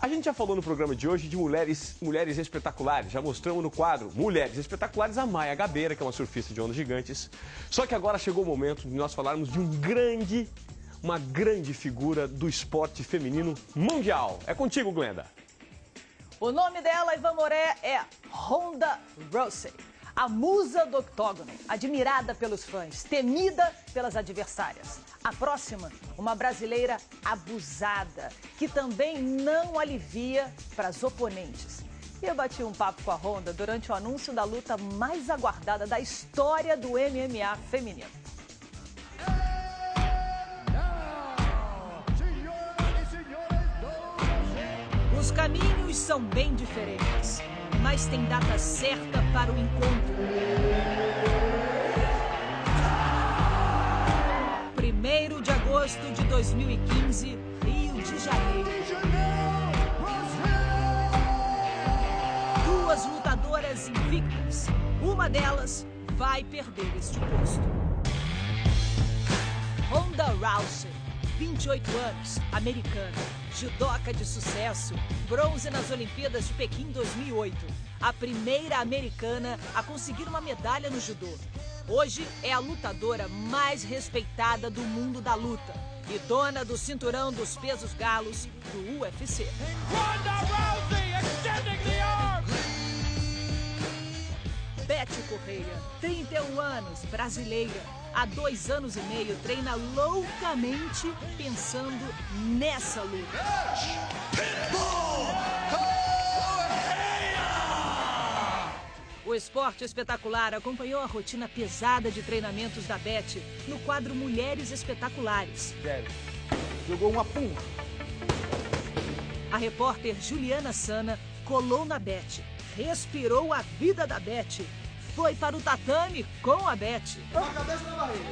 A gente já falou no programa de hoje de mulheres espetaculares. Já mostramos no quadro Mulheres Espetaculares a Maia Gabeira, que é uma surfista de ondas gigantes. Só que agora chegou o momento de nós falarmos de uma grande figura do esporte feminino mundial. É contigo, Glenda. O nome dela, Ivan Moré, é Ronda Rousey. A musa do octógono, admirada pelos fãs, temida pelas adversárias. A próxima, uma brasileira abusada, que também não alivia para as oponentes. E eu bati um papo com a Ronda durante o anúncio da luta mais aguardada da história do MMA feminino. Os caminhos são bem diferentes, mas tem data certa para o encontro. 1º de agosto de 2015, Rio de Janeiro. Duas lutadoras invictas. Uma delas vai perder este posto. Ronda Rousey, 28 anos, americana, judoca de sucesso, bronze nas Olimpíadas de Pequim 2008. A primeira americana a conseguir uma medalha no judô. Hoje é a lutadora mais respeitada do mundo da luta e dona do cinturão dos pesos galos do UFC. Ronda Rousey extending the arm. Betty Correia, 31 anos, brasileira. Há 2 anos e meio treina loucamente pensando nessa luta. O Esporte Espetacular acompanhou a rotina pesada de treinamentos da Betty no quadro Mulheres Espetaculares. Jogou uma pum. A repórter Juliana Sana colou na Betty, respirou a vida da Betty, foi para o tatame com a Betty. A cabeça na barriga.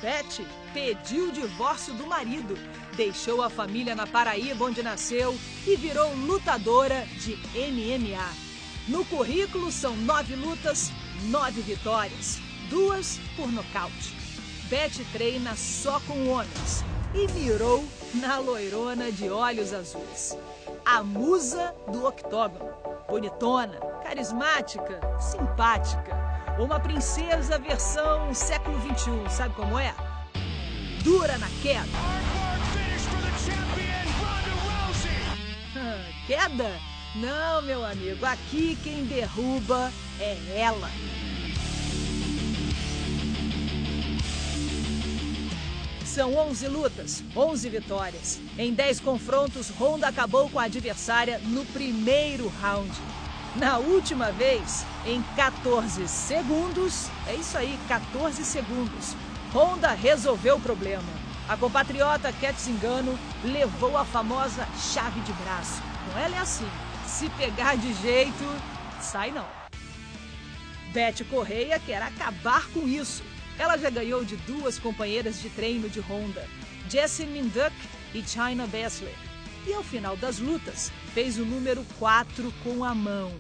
Betty pediu o divórcio do marido, deixou a família na Paraíba, onde nasceu, e virou lutadora de MMA. No currículo são 9 lutas, 9 vitórias, 2 por nocaute. Betty treina só com homens e mirou na loirona de olhos azuis. A musa do octógono. Bonitona, carismática, simpática. Uma princesa versão século XXI, sabe como é? Dura na queda. Queda? Não, meu amigo, aqui quem derruba é ela. São 11 lutas, 11 vitórias. Em 10 confrontos, Ronda acabou com a adversária no primeiro round. Na última vez, em 14 segundos, é isso aí, 14 segundos, Ronda resolveu o problema. A compatriota Cat Zingano levou a famosa chave de braço. Com ela é assim, se pegar de jeito, sai não. Betty Correia quer acabar com isso. Ela já ganhou de 2 companheiras de treino de Ronda, Jessamine Duck e China Baszler. E ao final das lutas, fez o número 4 com a mão.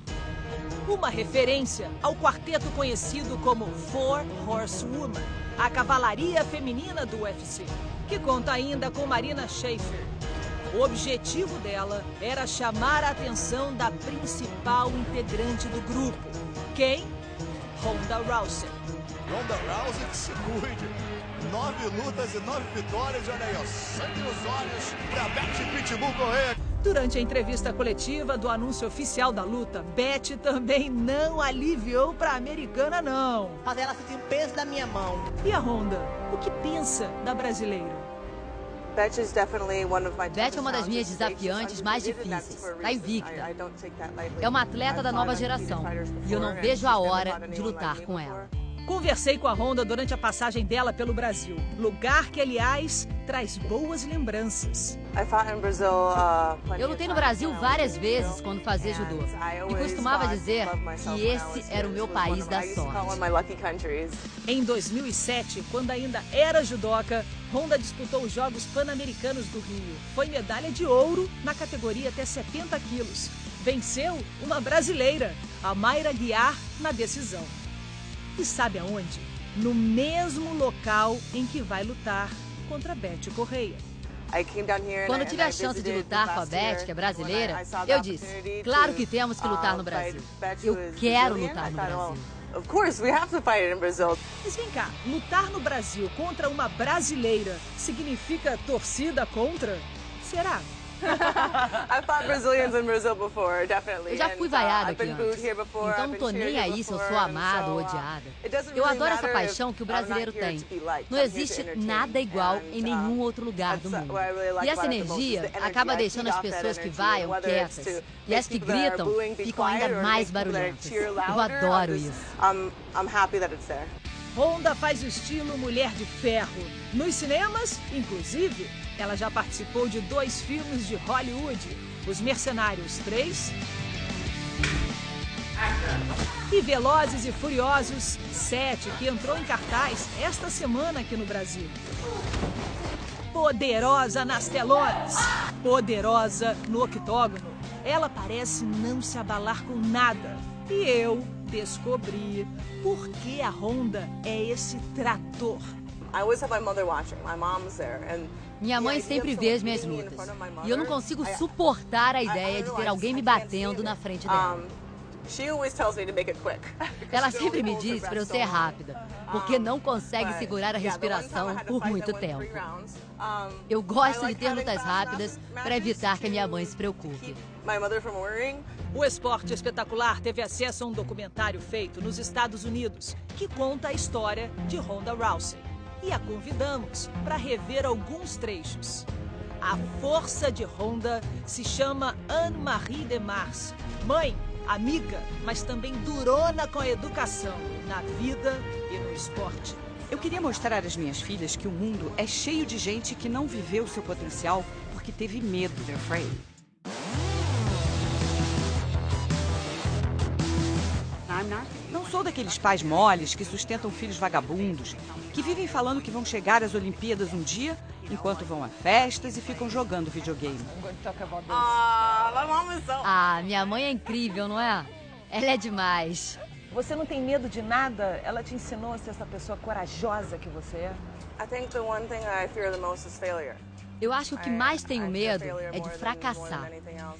Uma referência ao quarteto conhecido como Four Horsewoman, a cavalaria feminina do UFC, que conta ainda com Marina Shafir. O objetivo dela era chamar a atenção da principal integrante do grupo. Quem? Ronda Rousey. Ronda Rousey que se cuide. 9 lutas e 9 vitórias. Olha aí, ó, sangue nos olhos pra Betty Pitbull Correia. Durante a entrevista coletiva do anúncio oficial da luta, Betty também não aliviou pra americana, não. Fazer ela sentir o peso da minha mão. E a Ronda? O que pensa da brasileira? Betty é uma das minhas desafiantes mais difíceis. Está invicta. É uma atleta da nova geração e eu não vejo a hora de lutar com ela. Conversei com a Ronda durante a passagem dela pelo Brasil, lugar que, aliás, traz boas lembranças. Eu lutei no Brasil várias vezes quando fazia judô e costumava dizer que esse era o meu país da sorte. Em 2007, quando ainda era judoca, Ronda disputou os Jogos Pan-Americanos do Rio. Foi medalha de ouro na categoria até 70 quilos. Venceu uma brasileira, a Mayra Guiar, na decisão. E sabe aonde? No mesmo local em que vai lutar contra Betty Correia. Quando tive a chance de lutar com a Beth, que é brasileira, eu disse, claro que temos que lutar no Brasil. Eu quero lutar no Brasil. Mas vem cá, lutar no Brasil contra uma brasileira significa torcida contra? Será? Eu já fui vaiada aqui antes, então não tô nem aí se eu sou amada ou odiada. Eu adoro essa paixão que o brasileiro tem. Não existe nada igual em nenhum outro lugar do mundo. E essa energia acaba deixando as pessoas que vaiam quietas. E as que gritam ficam ainda mais barulhentas. Eu adoro isso. Honda faz o estilo Mulher de Ferro. Nos cinemas, inclusive, ela já participou de 2 filmes de Hollywood, Os Mercenários 3 e Velozes e Furiosos 7, que entrou em cartaz esta semana aqui no Brasil. Poderosa nas telonas, poderosa no octógono. Ela parece não se abalar com nada. E eu descobri por que a Honda é esse trator. Minha mãe sempre vê as minhas lutas. E eu não consigo suportar a ideia de ter alguém me batendo na frente dela. Ela sempre me diz para eu ser rápida, porque não consegue segurar a respiração por muito tempo. Eu gosto de ter lutas rápidas para evitar que a minha mãe se preocupe. O Esporte Espetacular teve acesso a um documentário feito nos Estados Unidos que conta a história de Ronda Rousey. E a convidamos para rever alguns trechos. A força de Honda se chama Anne-Marie de Mars. Mãe, amiga, mas também durona com a educação, na vida e no esporte. Eu queria mostrar às minhas filhas que o mundo é cheio de gente que não viveu seu potencial porque teve medo. Não sou daqueles pais moles que sustentam filhos vagabundos, que vivem falando que vão chegar às Olimpíadas um dia, enquanto vão a festas e ficam jogando videogame. Minha mãe é incrível, não é? Ela é demais. Você não tem medo de nada? Ela te ensinou a ser essa pessoa corajosa que você é? Eu acho que o que mais tenho medo é de fracassar.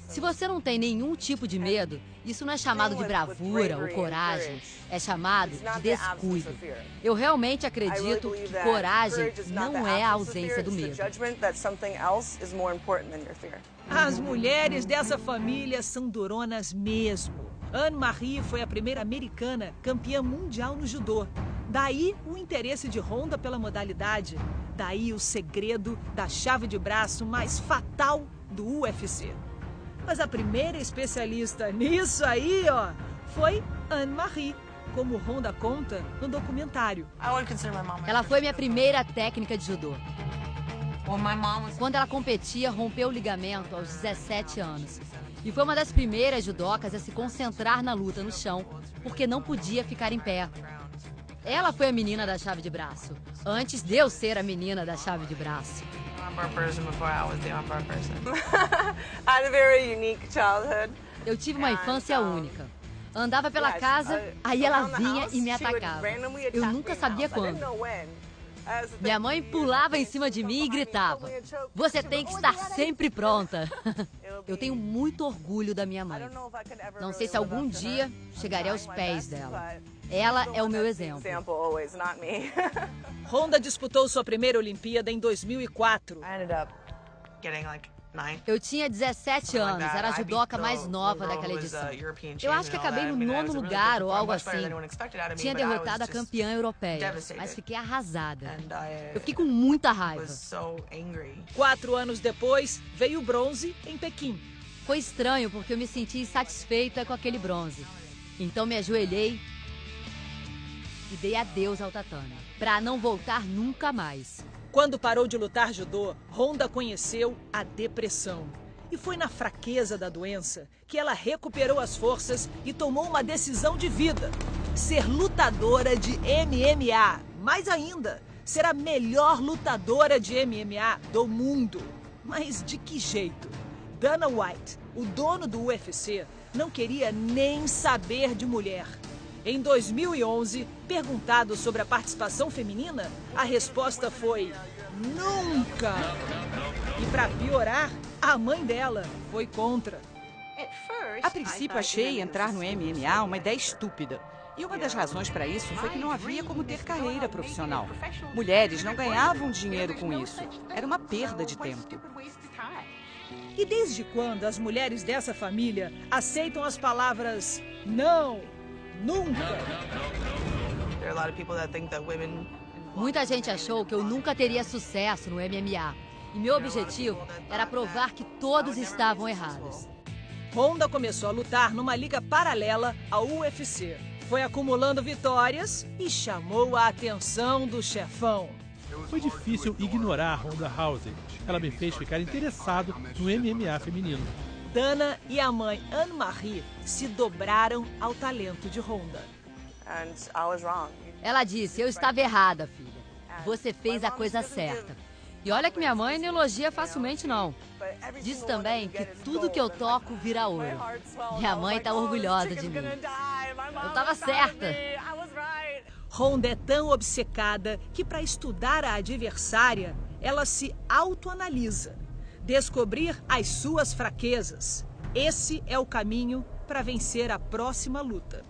Se você não tem nenhum tipo de medo, isso não é chamado de bravura ou coragem, é chamado de descuido. Eu realmente acredito que coragem não é a ausência do medo. As mulheres dessa família são duronas mesmo. Anne-Marie foi a primeira americana campeã mundial no judô. Daí o interesse de Honda pela modalidade. Daí o segredo da chave de braço mais fatal do UFC. Mas a primeira especialista nisso aí, foi Anne-Marie, como Honda conta no documentário. Ela foi minha primeira técnica de judô. Quando ela competia, rompeu o ligamento aos 17 anos. E foi uma das primeiras judocas a se concentrar na luta no chão, porque não podia ficar em pé. Ela foi a menina da chave de braço, antes de eu ser a menina da chave de braço. Eu tive uma infância única. Andava pela casa, aí ela vinha e me atacava. Eu nunca sabia quando. Minha mãe pulava em cima de mim e gritava: "Você tem que estar sempre pronta." Eu tenho muito orgulho da minha mãe. Não sei se algum dia chegarei aos pés dela. Ela é o meu exemplo. Honda disputou sua primeira Olimpíada em 2004. Eu tinha 17 anos, era a judoca mais nova daquela edição. Eu acho que acabei no 9º lugar ou algo assim. Tinha derrotado a campeã europeia, mas fiquei arrasada. Eu fiquei com muita raiva. 4 anos depois, veio o bronze em Pequim. Foi estranho porque eu me senti insatisfeita com aquele bronze. Então me ajoelhei e dei adeus ao tatame, para não voltar nunca mais. Quando parou de lutar judô, Honda conheceu a depressão. E foi na fraqueza da doença que ela recuperou as forças e tomou uma decisão de vida: ser lutadora de MMA. Mais ainda, ser a melhor lutadora de MMA do mundo. Mas de que jeito? Dana White, o dono do UFC, não queria nem saber de mulher. Em 2011, perguntado sobre a participação feminina, a resposta foi: nunca! E para piorar, a mãe dela foi contra. A princípio, achei entrar no MMA uma ideia estúpida. E uma das razões para isso foi que não havia como ter carreira profissional. Mulheres não ganhavam dinheiro com isso. Era uma perda de tempo. E desde quando as mulheres dessa família aceitam as palavras não, nunca? Muita gente achou que eu nunca teria sucesso no MMA. E meu objetivo era provar que todos estavam errados. Honda começou a lutar numa liga paralela ao UFC. Foi acumulando vitórias e chamou a atenção do chefão. Foi difícil ignorar a Ronda Rousey. Ela me fez ficar interessado no MMA feminino. Dana e a mãe Anne-Marie se dobraram ao talento de Ronda. Ela disse, eu estava errada, filha. Você fez a coisa certa. E olha que minha mãe não elogia facilmente, não. Diz também que tudo que eu toco vira ouro. Minha mãe está orgulhosa de mim. Eu estava certa. Ronda é tão obcecada que, para estudar a adversária, ela se autoanalisa. Descobrir as suas fraquezas. Esse é o caminho para vencer a próxima luta.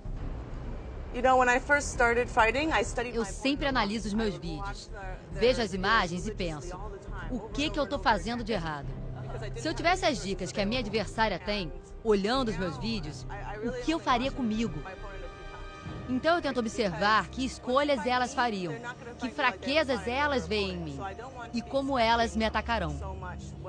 Eu sempre analiso os meus vídeos. Vejo as imagens e penso, o que eu estou fazendo de errado? Se eu tivesse as dicas que a minha adversária tem, olhando os meus vídeos, o que eu faria comigo? Então eu tento observar que escolhas elas fariam, que fraquezas elas veem em mim e como elas me atacarão.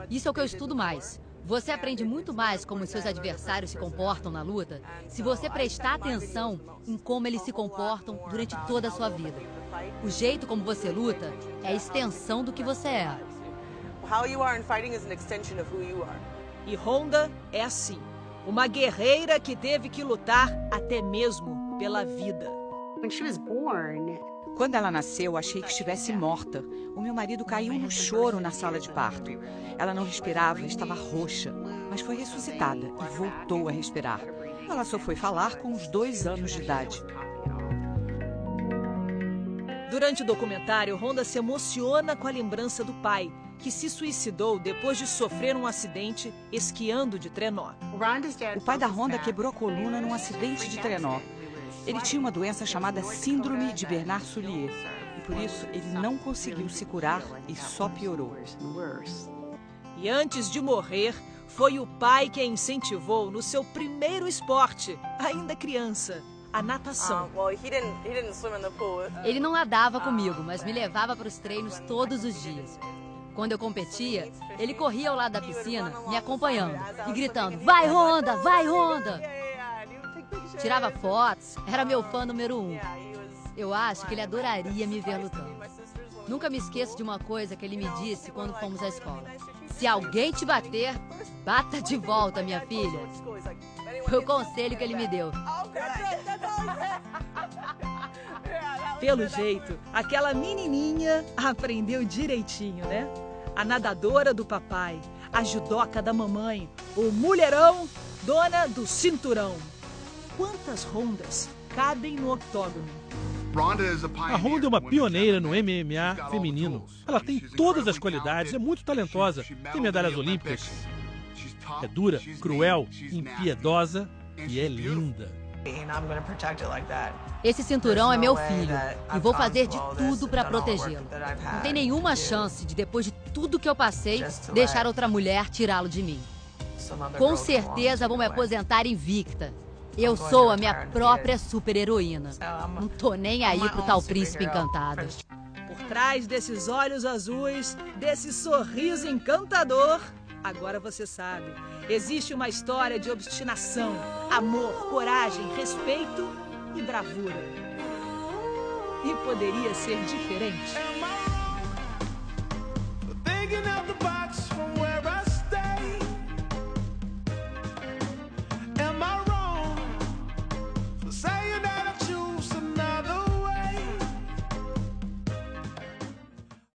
Isso é o que eu estudo mais. Você aprende muito mais como os seus adversários se comportam na luta se você prestar atenção em como eles se comportam durante toda a sua vida. O jeito como você luta é a extensão do que você é. E Ronda é assim, uma guerreira que teve que lutar até mesmo pela vida. Quando ela nasceu, achei que estivesse morta. O meu marido caiu no choro na sala de parto. Ela não respirava, estava roxa, mas foi ressuscitada e voltou a respirar. Ela só foi falar com uns 2 anos de idade. Durante o documentário, Ronda se emociona com a lembrança do pai, que se suicidou depois de sofrer um acidente esquiando de trenó. O pai da Ronda quebrou a coluna num acidente de trenó. Ele tinha uma doença chamada Síndrome de Bernard-Soulier e por isso ele não conseguiu se curar e só piorou. E antes de morrer, foi o pai que a incentivou no seu primeiro esporte, ainda criança, a natação. Ele não nadava comigo, mas me levava para os treinos todos os dias. Quando eu competia, ele corria ao lado da piscina, me acompanhando e gritando, vai Ronda, vai Ronda! Tirava fotos, era meu fã número 1. Eu acho que ele adoraria me ver lutando. Nunca me esqueço de uma coisa que ele me disse quando fomos à escola. Se alguém te bater, bata de volta, minha filha. Foi o conselho que ele me deu. Pelo jeito, aquela menininha aprendeu direitinho, né? A nadadora do papai, a judoca da mamãe, o mulherão, dona do cinturão. Quantas Rondas cabem no octógono? A Ronda é uma pioneira no MMA feminino. Ela tem todas as qualidades, é muito talentosa, tem medalhas olímpicas. É dura, cruel, impiedosa e é linda. Esse cinturão é meu filho e vou fazer de tudo para protegê-lo. Não tem nenhuma chance de, depois de tudo que eu passei, deixar outra mulher tirá-lo de mim. Com certeza vou me aposentar invicta. Eu sou a minha própria super-heroína. Não tô nem aí pro tal príncipe encantado. Por trás desses olhos azuis, desse sorriso encantador, agora você sabe, existe uma história de obstinação, amor, coragem, respeito e bravura. E poderia ser diferente.